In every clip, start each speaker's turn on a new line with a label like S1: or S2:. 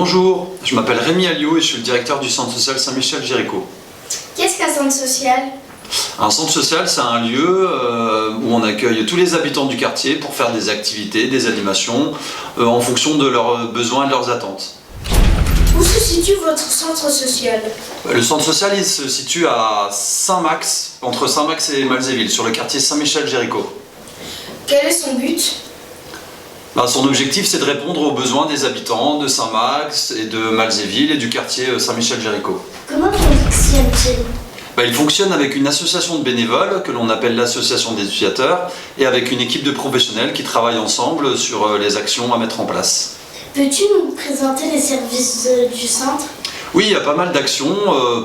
S1: Bonjour, je m'appelle Rémi Alliot et je suis le directeur du centre social Saint-Michel-Géricault.
S2: Qu'est-ce qu'un centre social?
S1: Un centre social, c'est un lieu où on accueille tous les habitants du quartier pour faire des activités, des animations, en fonction de leurs besoins et de leurs attentes.
S2: Où se situe votre centre social?
S1: Le centre social, il se situe à Saint-Max, entre Saint-Max et Malzéville, sur le quartier Saint-Michel-Géricault.
S2: Quel est son but?
S1: Son objectif, c'est de répondre aux besoins des habitants de Saint-Max et de Malzéville et du quartier Saint-Michel-Géricault.
S2: Comment fonctionne-t-il?
S1: Il fonctionne avec une association de bénévoles que l'on appelle l'association des utilisateurs et avec une équipe de professionnels qui travaillent ensemble sur les actions à mettre en place.
S2: Peux-tu nous présenter les services du centre?
S1: Oui, il y a pas mal d'actions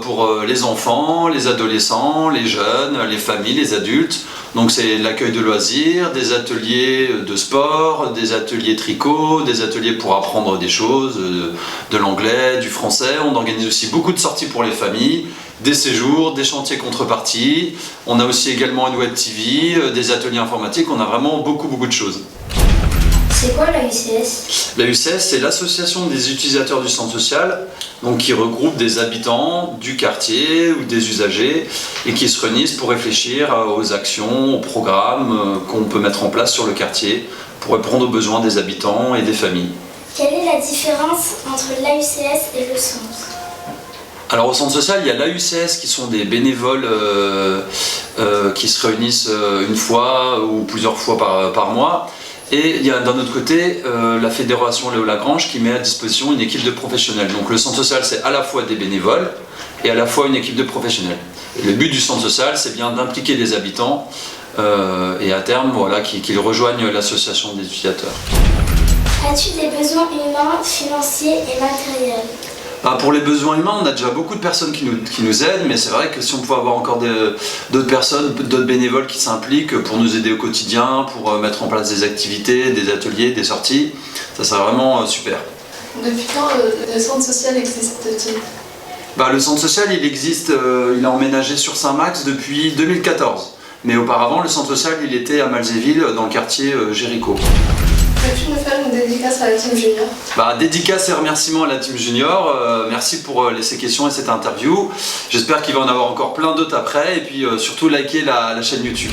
S1: pour les enfants, les adolescents, les jeunes, les familles, les adultes. Donc c'est l'accueil de loisirs, des ateliers de sport, des ateliers tricot, des ateliers pour apprendre des choses, de l'anglais, du français. On organise aussi beaucoup de sorties pour les familles, des séjours, des chantiers contreparties. On a aussi également une web TV, des ateliers informatiques. On a vraiment beaucoup de choses.
S2: C'est quoi la UCS?
S1: La UCS, c'est l'association des utilisateurs du centre social, donc qui regroupe des habitants du quartier ou des usagers et qui se réunissent pour réfléchir aux actions, aux programmes qu'on peut mettre en place sur le quartier pour répondre aux besoins des habitants et des familles.
S2: Quelle est la différence entre l'AUCS et le centre?
S1: Alors au centre social, il y a l'AUCS qui sont des bénévoles qui se réunissent une fois ou plusieurs fois par mois. Et il y a d'un autre côté la fédération Léo Lagrange qui met à disposition une équipe de professionnels. Donc le centre social, c'est à la fois des bénévoles et à la fois une équipe de professionnels. Et le but du centre social, c'est bien d'impliquer les habitants et à terme qu'ils rejoignent l'association des utilisateurs.
S2: As-tu des besoins humains, financiers et matériels?
S1: Pour les besoins humains, on a déjà beaucoup de personnes qui nous aident, mais c'est vrai que si on pouvait avoir encore d'autres personnes, d'autres bénévoles qui s'impliquent pour nous aider au quotidien, pour mettre en place des activités, des ateliers, des sorties, ça serait vraiment super.
S3: Depuis quand le centre social existe-t-il?
S1: Le centre social, il existe, il a emménagé sur Saint-Max depuis 2014. Mais auparavant, le centre social, il était à Malzéville, dans le quartier Géricault.
S3: Peux-tu nous faire une dédicace à la team junior?
S1: Dédicace et remerciements à la team junior. Merci pour ces questions et cette interview. J'espère qu'il va en avoir encore plein d'autres après. Et puis surtout, likez la chaîne YouTube.